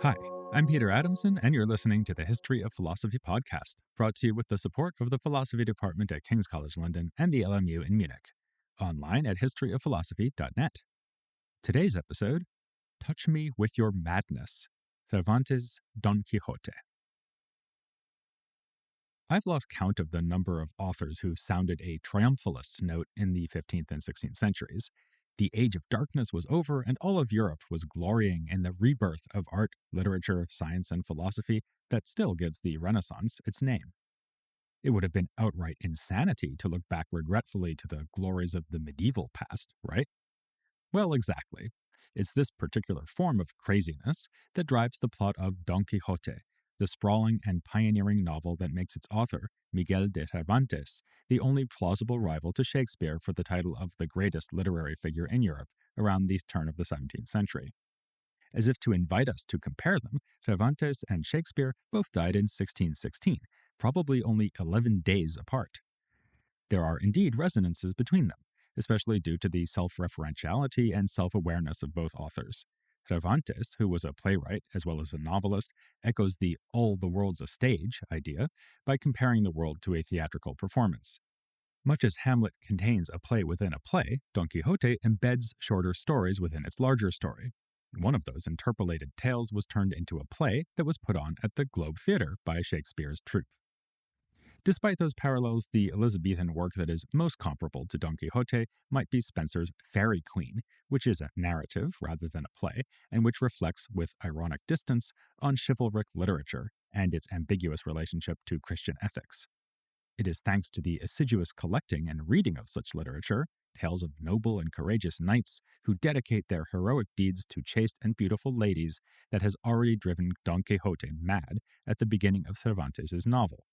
Hi, I'm Peter Adamson, and you're listening to the History of Philosophy podcast, brought to you with the support of the Philosophy Department at King's College London and the LMU in Munich. Online at historyofphilosophy.net. Today's episode, Touch Me With Your Madness, Cervantes' Don Quixote. I've lost count of the number of authors who sounded a triumphalist note in the 15th and 16th centuries. The Age of Darkness was over, and all of Europe was glorying in the rebirth of art, literature, science, and philosophy that still gives the Renaissance its name. It would have been outright insanity to look back regretfully to the glories of the medieval past, right? Well, exactly. It's this particular form of craziness that drives the plot of Don Quixote, the sprawling and pioneering novel that makes its author, Miguel de Cervantes, the only plausible rival to Shakespeare for the title of the greatest literary figure in Europe around the turn of the 17th century. As if to invite us to compare them, Cervantes and Shakespeare both died in 1616, probably only 11 days apart. There are indeed resonances between them, especially due to the self-referentiality and self-awareness of both authors. Cervantes, who was a playwright as well as a novelist, echoes the all the world's a stage idea by comparing the world to a theatrical performance. Much as Hamlet contains a play within a play, Don Quixote embeds shorter stories within its larger story. One of those interpolated tales was turned into a play that was put on at the Globe Theatre by Shakespeare's troupe. Despite those parallels, the Elizabethan work that is most comparable to Don Quixote might be Spenser's Faerie Queene, which is a narrative rather than a play, and which reflects with ironic distance on chivalric literature and its ambiguous relationship to Christian ethics. It is thanks to the assiduous collecting and reading of such literature, tales of noble and courageous knights who dedicate their heroic deeds to chaste and beautiful ladies, that has already driven Don Quixote mad at the beginning of Cervantes' novel.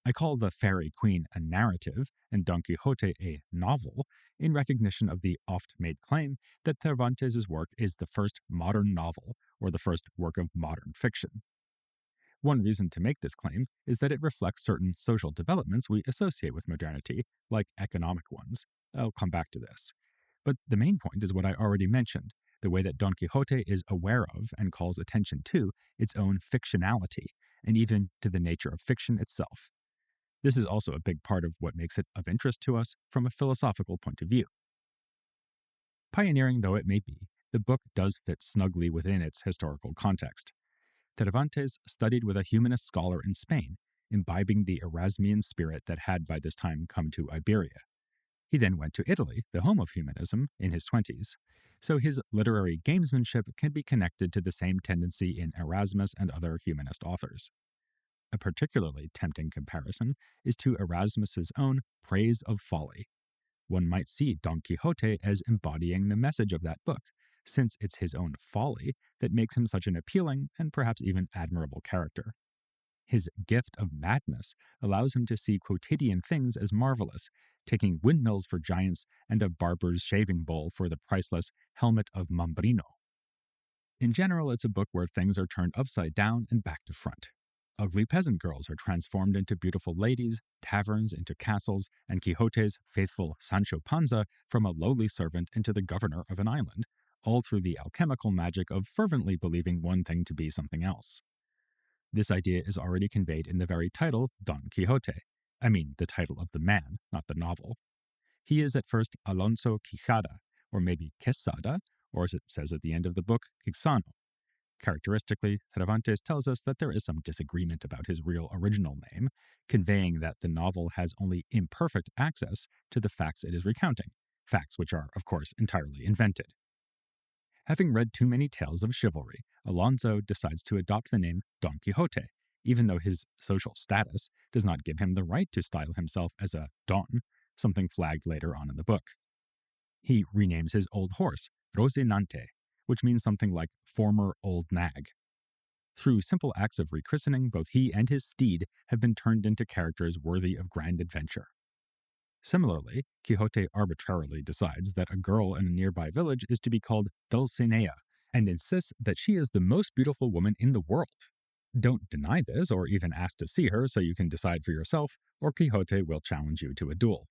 I call the Faerie Queene a narrative and Don Quixote a novel in recognition of the oft-made claim that Cervantes' work is the first modern novel or the first work of modern fiction. One reason to make this claim is that it reflects certain social developments we associate with modernity, like economic ones. I'll come back to this. But the main point is what I already mentioned, the way that Don Quixote is aware of and calls attention to its own fictionality, and even to the nature of fiction itself. This is also a big part of what makes it of interest to us from a philosophical point of view. Pioneering though it may be, the book does fit snugly within its historical context. Cervantes studied with a humanist scholar in Spain, imbibing the Erasmian spirit that had by this time come to Iberia. He then went to Italy, the home of humanism, in his 20s, so his literary gamesmanship can be connected to the same tendency in Erasmus and other humanist authors. A particularly tempting comparison is to Erasmus's own Praise of Folly. One might see Don Quixote as embodying the message of that book, since it's his own folly that makes him such an appealing and perhaps even admirable character. His gift of madness allows him to see quotidian things as marvelous, taking windmills for giants and a barber's shaving bowl for the priceless helmet of Mambrino. In general, it's a book where things are turned upside down and back to front. Ugly peasant girls are transformed into beautiful ladies, taverns into castles, and Quixote's faithful Sancho Panza from a lowly servant into the governor of an island, all through the alchemical magic of fervently believing one thing to be something else. This idea is already conveyed in the very title, Don Quixote. I mean, the title of the man, not the novel. He is at first Alonso Quixada, or maybe Quesada, or as it says at the end of the book, Quixano. Characteristically, Cervantes tells us that there is some disagreement about his real original name, conveying that the novel has only imperfect access to the facts it is recounting, facts which are, of course, entirely invented. Having read too many tales of chivalry, Alonso decides to adopt the name Don Quixote, even though his social status does not give him the right to style himself as a Don, something flagged later on in the book. He renames his old horse Rocinante, which means something like former old nag. Through simple acts of rechristening, both he and his steed have been turned into characters worthy of grand adventure. Similarly, Quixote arbitrarily decides that a girl in a nearby village is to be called Dulcinea, and insists that she is the most beautiful woman in the world. Don't deny this or even ask to see her so you can decide for yourself, or Quixote will challenge you to a duel.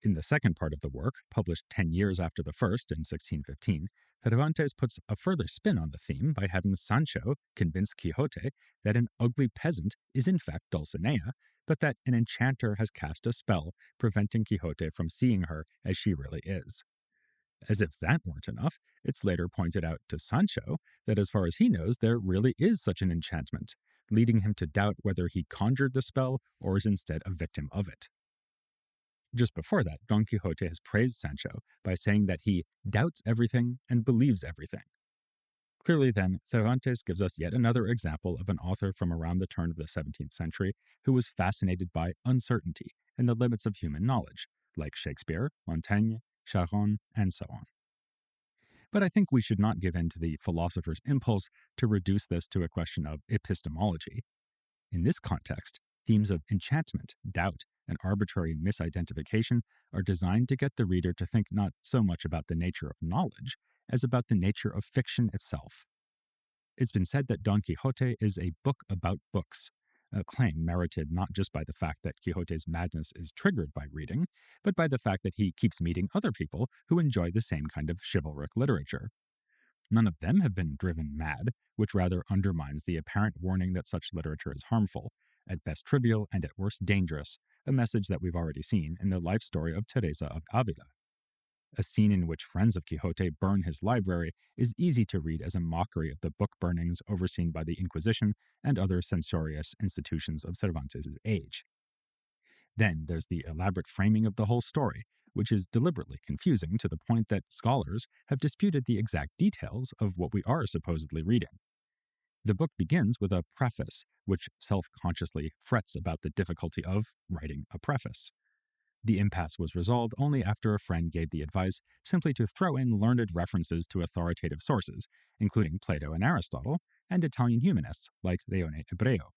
In the second part of the work, published 10 years after the first in 1615, Cervantes puts a further spin on the theme by having Sancho convince Quixote that an ugly peasant is in fact Dulcinea, but that an enchanter has cast a spell preventing Quixote from seeing her as she really is. As if that weren't enough, it's later pointed out to Sancho that as far as he knows, there really is such an enchantment, leading him to doubt whether he conjured the spell or is instead a victim of it. Just before that, Don Quixote has praised Sancho by saying that he doubts everything and believes everything. Clearly, then, Cervantes gives us yet another example of an author from around the turn of the 17th century who was fascinated by uncertainty and the limits of human knowledge, like Shakespeare, Montaigne, Charon, and so on. But I think we should not give in to the philosopher's impulse to reduce this to a question of epistemology. In this context, themes of enchantment, doubt, and arbitrary misidentification are designed to get the reader to think not so much about the nature of knowledge as about the nature of fiction itself. It's been said that Don Quixote is a book about books, a claim merited not just by the fact that Quixote's madness is triggered by reading, but by the fact that he keeps meeting other people who enjoy the same kind of chivalric literature. None of them have been driven mad, which rather undermines the apparent warning that such literature is harmful, at best trivial and at worst dangerous, a message that we've already seen in the life story of Teresa of Avila. A scene in which friends of Quixote burn his library is easy to read as a mockery of the book burnings overseen by the Inquisition and other censorious institutions of Cervantes' age. Then there's the elaborate framing of the whole story, which is deliberately confusing to the point that scholars have disputed the exact details of what we are supposedly reading. The book begins with a preface, which self-consciously frets about the difficulty of writing a preface. The impasse was resolved only after a friend gave the advice simply to throw in learned references to authoritative sources, including Plato and Aristotle, and Italian humanists like Leone Hebreo.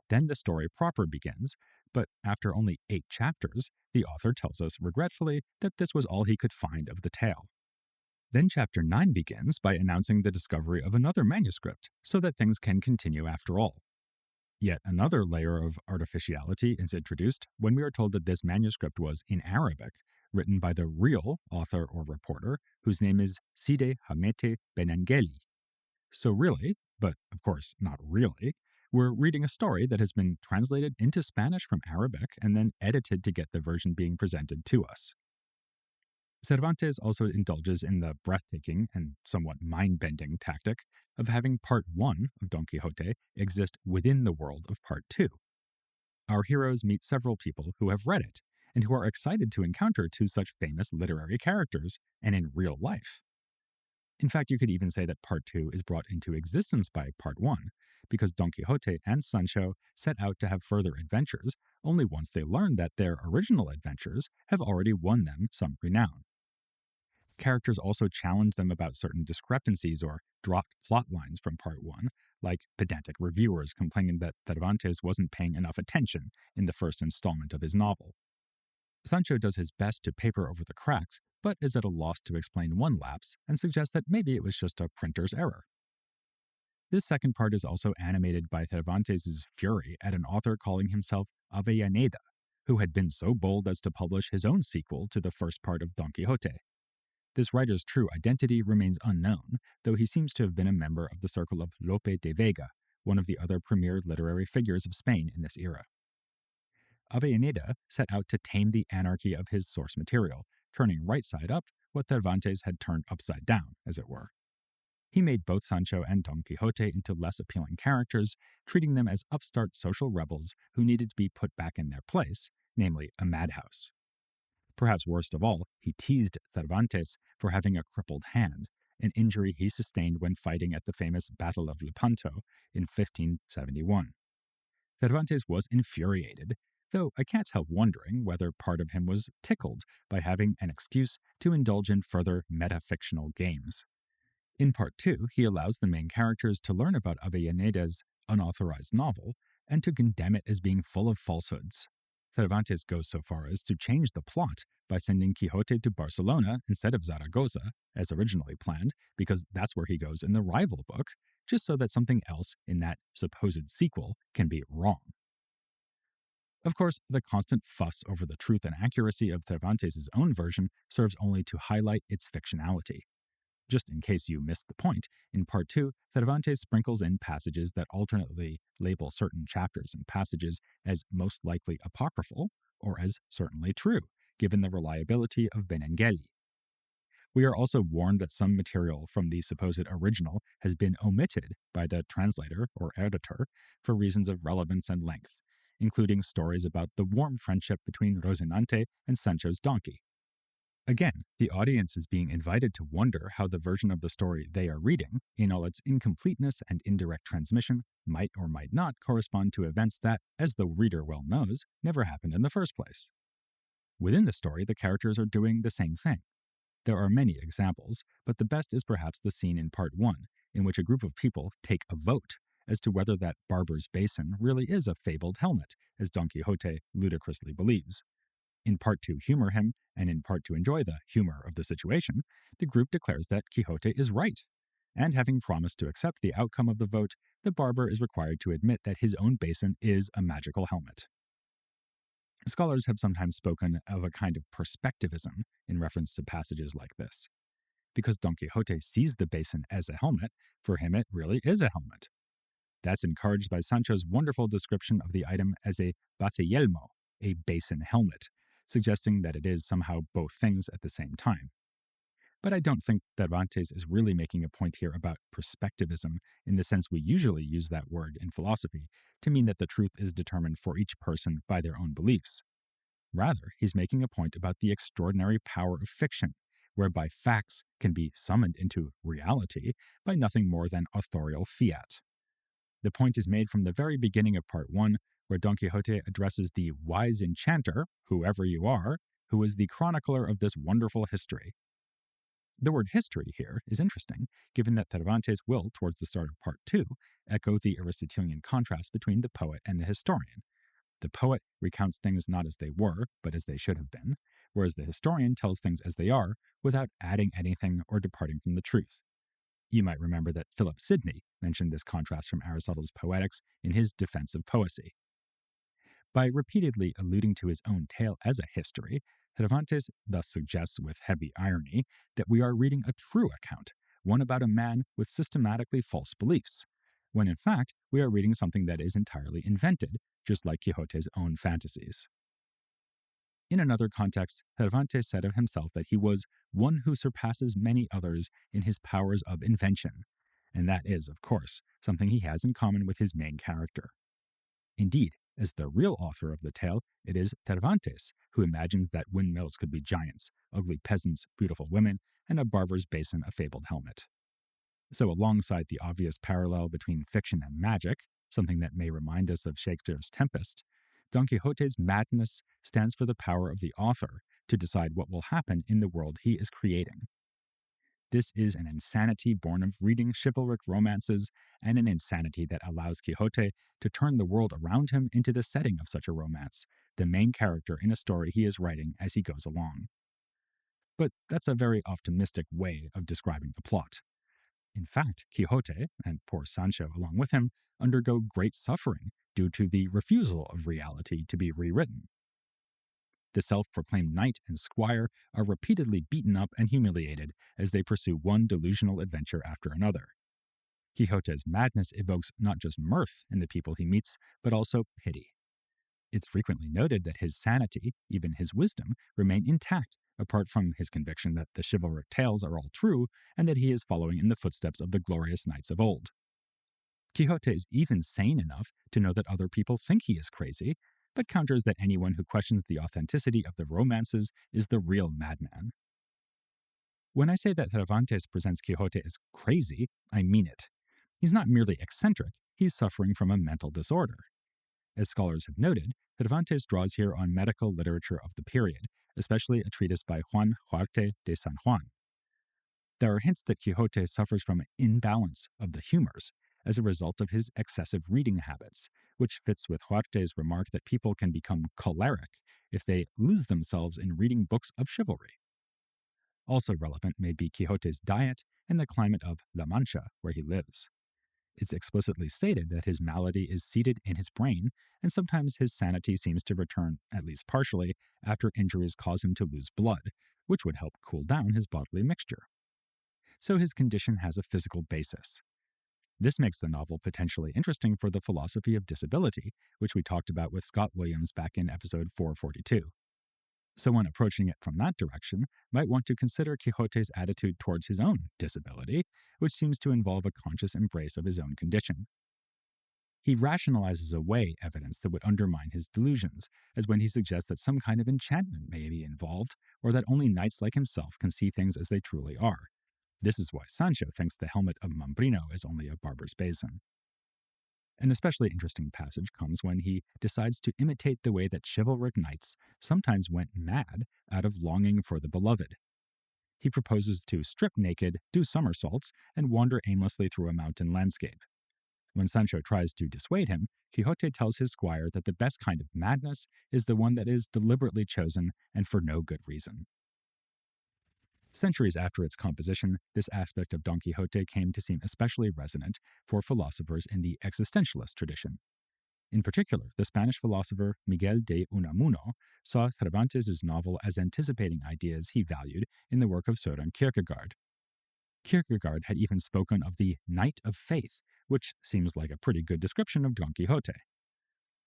Then the story proper begins, but after only 8 chapters, the author tells us regretfully that this was all he could find of the tale. Then chapter 9 begins by announcing the discovery of another manuscript, so that things can continue after all. Yet another layer of artificiality is introduced when we are told that this manuscript was in Arabic, written by the real author or reporter, whose name is Sidi Hamete Benengeli. So really, but of course not really, we're reading a story that has been translated into Spanish from Arabic and then edited to get the version being presented to us. Cervantes also indulges in the breathtaking and somewhat mind-bending tactic of having Part 1 of Don Quixote exist within the world of Part 2. Our heroes meet several people who have read it and who are excited to encounter 2 such famous literary characters, and in real life. In fact, you could even say that Part 2 is brought into existence by Part 1, because Don Quixote and Sancho set out to have further adventures only once they learn that their original adventures have already won them some renown. Characters also challenge them about certain discrepancies or dropped plot lines from Part 1, like pedantic reviewers complaining that Cervantes wasn't paying enough attention in the first installment of his novel. Sancho does his best to paper over the cracks, but is at a loss to explain one lapse and suggests that maybe it was just a printer's error. This second part is also animated by Cervantes' fury at an author calling himself Avellaneda, who had been so bold as to publish his own sequel to the first part of Don Quixote. This writer's true identity remains unknown, though he seems to have been a member of the circle of Lope de Vega, one of the other premier literary figures of Spain in this era. Avellaneda set out to tame the anarchy of his source material, turning right side up what Cervantes had turned upside down, as it were. He made both Sancho and Don Quixote into less appealing characters, treating them as upstart social rebels who needed to be put back in their place, namely a madhouse. Perhaps worst of all, he teased Cervantes for having a crippled hand, an injury he sustained when fighting at the famous Battle of Lepanto in 1571. Cervantes was infuriated, though I can't help wondering whether part of him was tickled by having an excuse to indulge in further metafictional games. In Part 2, he allows the main characters to learn about Avellaneda's unauthorized novel and to condemn it as being full of falsehoods. Cervantes goes so far as to change the plot by sending Quixote to Barcelona instead of Zaragoza, as originally planned, because that's where he goes in the rival book, just so that something else in that supposed sequel can be wrong. Of course, the constant fuss over the truth and accuracy of Cervantes' own version serves only to highlight its fictionality. Just in case you missed the point, in Part 2, Cervantes sprinkles in passages that alternately label certain chapters and passages as most likely apocryphal or as certainly true, given the reliability of Benengeli. We are also warned that some material from the supposed original has been omitted by the translator or editor for reasons of relevance and length, including stories about the warm friendship between Rocinante and Sancho's donkey. Again, the audience is being invited to wonder how the version of the story they are reading, in all its incompleteness and indirect transmission, might or might not correspond to events that, as the reader well knows, never happened in the first place. Within the story, the characters are doing the same thing. There are many examples, but the best is perhaps the scene in Part 1, in which a group of people take a vote as to whether that barber's basin really is a fabled helmet, as Don Quixote ludicrously believes. In Part 2 humor him, and in Part 2 enjoy the humor of the situation, the group declares that Quixote is right. And having promised to accept the outcome of the vote, the barber is required to admit that his own basin is a magical helmet. Scholars have sometimes spoken of a kind of perspectivism in reference to passages like this. Because Don Quixote sees the basin as a helmet, for him it really is a helmet. That's encouraged by Sancho's wonderful description of the item as a baceyelmo, a basin helmet, suggesting that it is somehow both things at the same time. But I don't think Cervantes is really making a point here about perspectivism in the sense we usually use that word in philosophy to mean that the truth is determined for each person by their own beliefs. Rather, he's making a point about the extraordinary power of fiction, whereby facts can be summoned into reality by nothing more than authorial fiat. The point is made from the very beginning of Part 1, where Don Quixote addresses the wise enchanter, whoever you are, who is the chronicler of this wonderful history. The word history here is interesting, given that Cervantes will, towards the start of Part 2, echo the Aristotelian contrast between the poet and the historian. The poet recounts things not as they were, but as they should have been, whereas the historian tells things as they are, without adding anything or departing from the truth. You might remember that Philip Sidney mentioned this contrast from Aristotle's Poetics in his Defense of Poesy. By repeatedly alluding to his own tale as a history, Cervantes thus suggests with heavy irony that we are reading a true account, one about a man with systematically false beliefs, when in fact we are reading something that is entirely invented, just like Quixote's own fantasies. In another context, Cervantes said of himself that he was one who surpasses many others in his powers of invention, and that is, of course, something he has in common with his main character. Indeed, as the real author of the tale, it is Cervantes who imagines that windmills could be giants, ugly peasants, beautiful women, and a barber's basin a fabled helmet. So alongside the obvious parallel between fiction and magic, something that may remind us of Shakespeare's Tempest, Don Quixote's madness stands for the power of the author to decide what will happen in the world he is creating. This is an insanity born of reading chivalric romances and an insanity that allows Quixote to turn the world around him into the setting of such a romance, the main character in a story he is writing as he goes along. But that's a very optimistic way of describing the plot. In fact, Quixote, and poor Sancho along with him, undergo great suffering due to the refusal of reality to be rewritten. The self-proclaimed knight and squire are repeatedly beaten up and humiliated as they pursue one delusional adventure after another. Quixote's madness evokes not just mirth in the people he meets, but also pity. It's frequently noted that his sanity, even his wisdom, remain intact, apart from his conviction that the chivalric tales are all true and that he is following in the footsteps of the glorious knights of old. Quixote is even sane enough to know that other people think he is crazy, but counters that anyone who questions the authenticity of the romances is the real madman. When I say that Cervantes presents Quixote as crazy, I mean it. He's not merely eccentric, he's suffering from a mental disorder. As scholars have noted, Cervantes draws here on medical literature of the period, especially a treatise by Juan Huarte de San Juan. There are hints that Quixote suffers from an imbalance of the humors as a result of his excessive reading habits, which fits with Huarte's remark that people can become choleric if they lose themselves in reading books of chivalry. Also relevant may be Quixote's diet and the climate of La Mancha, where he lives. It's explicitly stated that his malady is seated in his brain, and sometimes his sanity seems to return, at least partially, after injuries cause him to lose blood, which would help cool down his bodily mixture. so his condition has a physical basis. This makes the novel potentially interesting for the philosophy of disability, which we talked about with Scott Williams back in episode 442. Someone approaching it from that direction might want to consider Quixote's attitude towards his own disability, which seems to involve a conscious embrace of his own condition. He rationalizes away evidence that would undermine his delusions, as when he suggests that some kind of enchantment may be involved, or that only knights like himself can see things as they truly are. This is why Sancho thinks the helmet of Mambrino is only a barber's basin. An especially interesting passage comes when he decides to imitate the way that chivalric knights sometimes went mad out of longing for the beloved. He proposes to strip naked, do somersaults, and wander aimlessly through a mountain landscape. When Sancho tries to dissuade him, Quixote tells his squire that the best kind of madness is the one that is deliberately chosen and for no good reason. Centuries after its composition, this aspect of Don Quixote came to seem especially resonant for philosophers in the existentialist tradition. In particular, the Spanish philosopher Miguel de Unamuno saw Cervantes' novel as anticipating ideas he valued in the work of Søren Kierkegaard. Kierkegaard had even spoken of the Knight of Faith, which seems like a pretty good description of Don Quixote.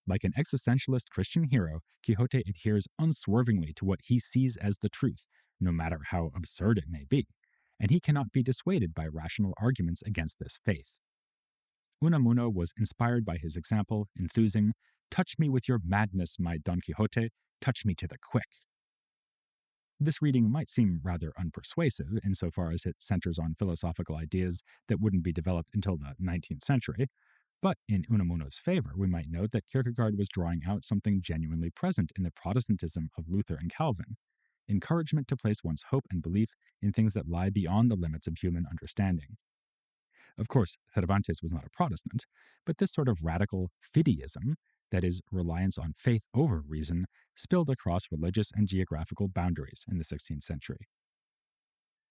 Like an existentialist Christian hero, Quixote adheres unswervingly to what he sees as the truth, no matter how absurd it may be, and he cannot be dissuaded by rational arguments against this faith. Unamuno was inspired by his example, enthusing, "Touch me with your madness, my Don Quixote, touch me to the quick." This reading might seem rather unpersuasive insofar as it centers on philosophical ideas that wouldn't be developed until the 19th century, but in Unamuno's favor, we might note that Kierkegaard was drawing out something genuinely present in the Protestantism of Luther and Calvin: encouragement to place one's hope and belief in things that lie beyond the limits of human understanding. Of course, Cervantes was not a Protestant, but this sort of radical fideism, that is, reliance on faith over reason, spilled across religious and geographical boundaries in the 16th century.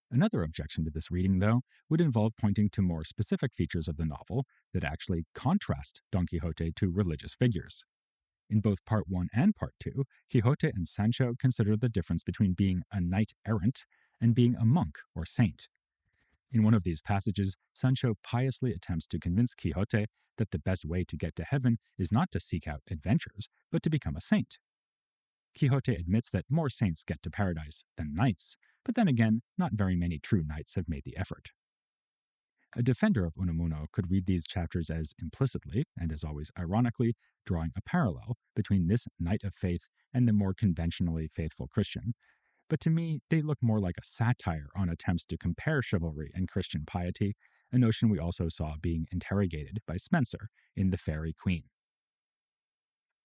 Another objection to this reading, though, would involve pointing to more specific features of the novel that actually contrast Don Quixote to religious figures. In both Part 1 and Part 2, Quixote and Sancho consider the difference between being a knight-errant and being a monk or saint. In one of these passages, Sancho piously attempts to convince Quixote that the best way to get to heaven is not to seek out adventures, but to become a saint. Quixote admits that more saints get to paradise than knights, but then again, not very many true knights have made the effort. A defender of Unamuno could read these chapters as implicitly, and as always ironically, drawing a parallel between this knight of faith and the more conventionally faithful Christian. But to me, they look more like a satire on attempts to compare chivalry and Christian piety, a notion we also saw being interrogated by Spencer in The Faerie Queene.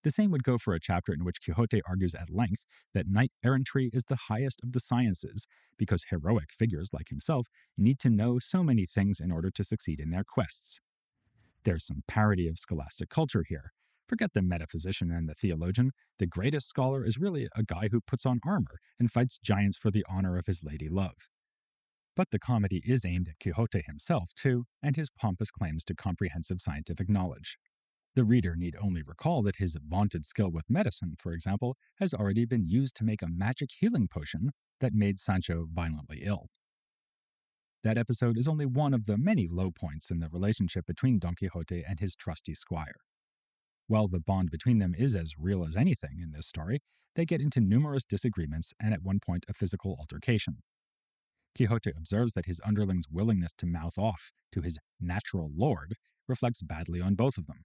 The same would go for a chapter in which Quixote argues at length that knight-errantry is the highest of the sciences, because heroic figures like himself need to know so many things in order to succeed in their quests. There's some parody of scholastic culture here. Forget the metaphysician and the theologian. The greatest scholar is really a guy who puts on armor and fights giants for the honor of his lady love. But the comedy is aimed at Quixote himself, too, and his pompous claims to comprehensive scientific knowledge. The reader need only recall that his vaunted skill with medicine, for example, has already been used to make a magic healing potion that made Sancho violently ill. That episode is only one of the many low points in the relationship between Don Quixote and his trusty squire. While the bond between them is as real as anything in this story, they get into numerous disagreements and at one point a physical altercation. Quixote observes that his underling's willingness to mouth off to his natural lord reflects badly on both of them.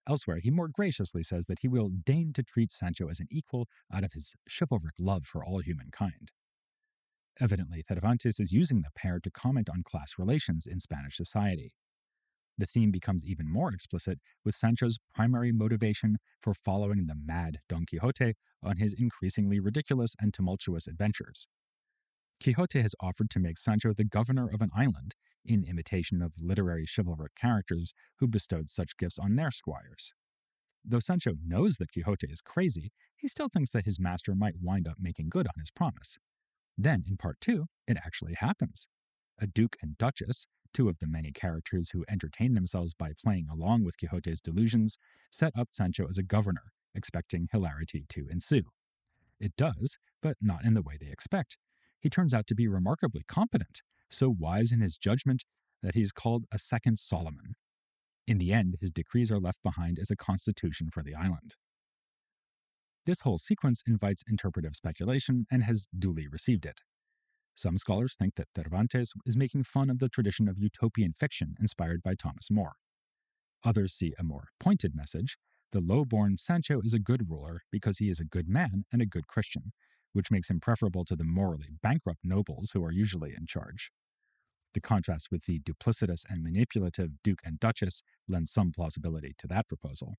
Elsewhere, he more graciously says that he will deign to treat Sancho as an equal out of his chivalric love for all humankind. Evidently, Cervantes is using the pair to comment on class relations in Spanish society. The theme becomes even more explicit with Sancho's primary motivation for following the mad Don Quixote on his increasingly ridiculous and tumultuous adventures. Quixote has offered to make Sancho the governor of an island, in imitation of literary chivalric characters who bestowed such gifts on their squires. Though Sancho knows that Quixote is crazy, he still thinks that his master might wind up making good on his promise. Then, in Part 2, it actually happens. A duke and duchess, two of the many characters who entertain themselves by playing along with Quixote's delusions, set up Sancho as a governor, expecting hilarity to ensue. It does, but not in the way they expect. He turns out to be remarkably competent, so wise in his judgment that he is called a second Solomon. In the end, his decrees are left behind as a constitution for the island. This whole sequence invites interpretive speculation and has duly received it. Some scholars think that Cervantes is making fun of the tradition of utopian fiction inspired by Thomas More. Others see a more pointed message. The low-born Sancho is a good ruler because he is a good man and a good Christian, which makes him preferable to the morally bankrupt nobles who are usually in charge. The contrast with the duplicitous and manipulative Duke and Duchess lends some plausibility to that proposal.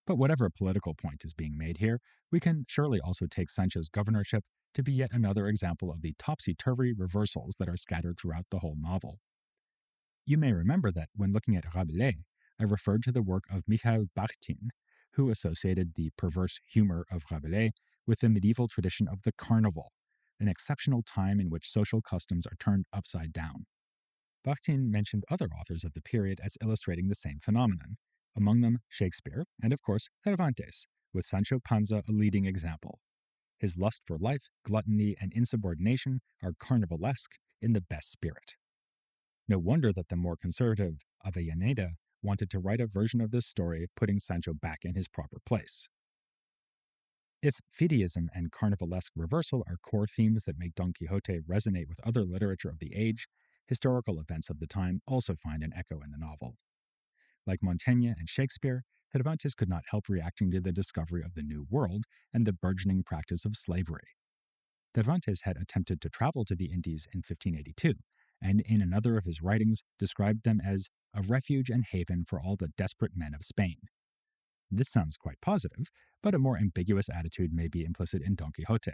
But whatever political point is being made here, we can surely also take Sancho's governorship to be yet another example of the topsy-turvy reversals that are scattered throughout the whole novel. You may remember that when looking at Rabelais, I referred to the work of Michael Bakhtin, who associated the perverse humor of Rabelais with the medieval tradition of the carnival, an exceptional time in which social customs are turned upside down. Bakhtin mentioned other authors of the period as illustrating the same phenomenon, among them Shakespeare and, of course, Cervantes, with Sancho Panza a leading example. His lust for life, gluttony, and insubordination are carnivalesque in the best spirit. No wonder that the more conservative Avellaneda wanted to write a version of this story putting Sancho back in his proper place. If fideism and carnivalesque reversal are core themes that make Don Quixote resonate with other literature of the age, historical events of the time also find an echo in the novel. Like Montaigne and Shakespeare, Cervantes could not help reacting to the discovery of the New World and the burgeoning practice of slavery. Cervantes had attempted to travel to the Indies in 1582, and in another of his writings described them as a refuge and haven for all the desperate men of Spain. This sounds quite positive, but a more ambiguous attitude may be implicit in Don Quixote.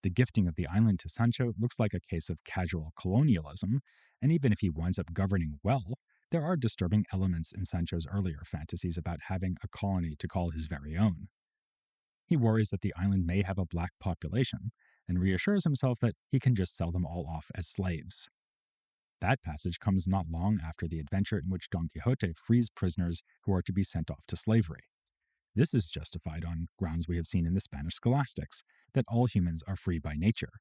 The gifting of the island to Sancho looks like a case of casual colonialism, and even if he winds up governing well, there are disturbing elements in Sancho's earlier fantasies about having a colony to call his very own. He worries that the island may have a black population, and reassures himself that he can just sell them all off as slaves. That passage comes not long after the adventure in which Don Quixote frees prisoners who are to be sent off to slavery. This is justified on grounds we have seen in the Spanish scholastics, that all humans are free by nature.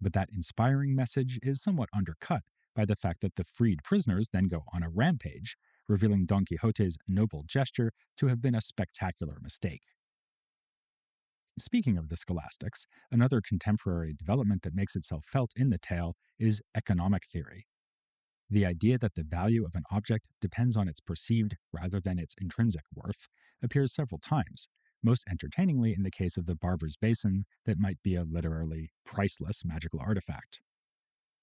But that inspiring message is somewhat undercut by the fact that the freed prisoners then go on a rampage, revealing Don Quixote's noble gesture to have been a spectacular mistake. Speaking of the scholastics, another contemporary development that makes itself felt in the tale is economic theory. The idea that the value of an object depends on its perceived rather than its intrinsic worth appears several times, most entertainingly in the case of the barber's basin that might be a literally priceless magical artifact.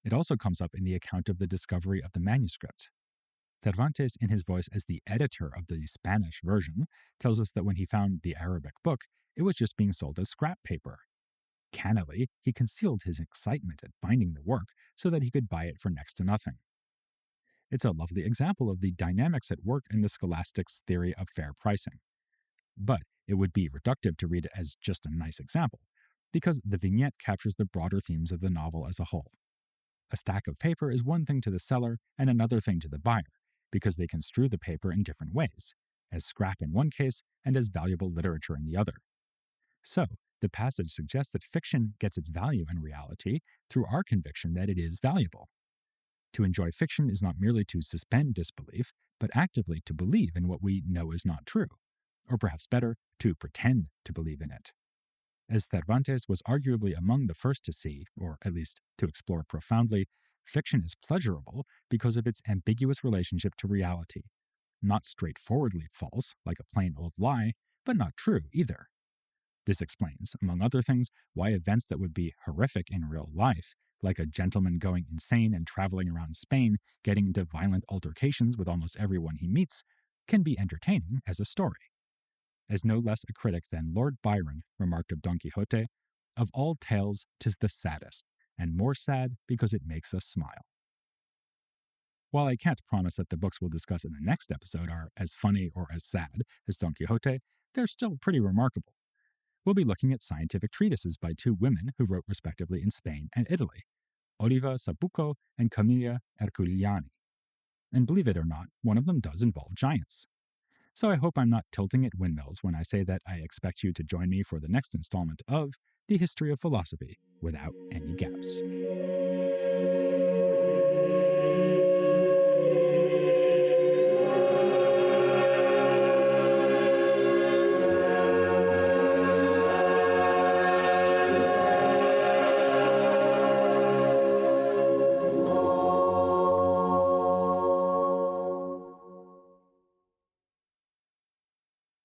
It also comes up in the account of the discovery of the manuscript. Cervantes, in his voice as the editor of the Spanish version, tells us that when he found the Arabic book, it was just being sold as scrap paper. Cannily, he concealed his excitement at finding the work so that he could buy it for next to nothing. It's a lovely example of the dynamics at work in the scholastics' theory of fair pricing. But it would be reductive to read it as just a nice example, because the vignette captures the broader themes of the novel as a whole. A stack of paper is one thing to the seller and another thing to the buyer, because they construe the paper in different ways, as scrap in one case and as valuable literature in the other. So, the passage suggests that fiction gets its value in reality through our conviction that it is valuable. To enjoy fiction is not merely to suspend disbelief, but actively to believe in what we know is not true, or perhaps better, to pretend to believe in it. As Cervantes was arguably among the first to see, or at least to explore profoundly, fiction is pleasurable because of its ambiguous relationship to reality, not straightforwardly false, like a plain old lie, but not true either. This explains, among other things, why events that would be horrific in real life, like a gentleman going insane and traveling around Spain, getting into violent altercations with almost everyone he meets, can be entertaining as a story. As no less a critic than Lord Byron remarked of Don Quixote, "Of all tales, 'tis the saddest, and more sad because it makes us smile." While I can't promise that the books we'll discuss in the next episode are as funny or as sad as Don Quixote, they're still pretty remarkable. We'll be looking at scientific treatises by two women who wrote respectively in Spain and Italy, Oliva Sabuco and Camilla Erculiani. And believe it or not, one of them does involve giants. So I hope I'm not tilting at windmills when I say that I expect you to join me for the next installment of The History of Philosophy Without Any Gaps.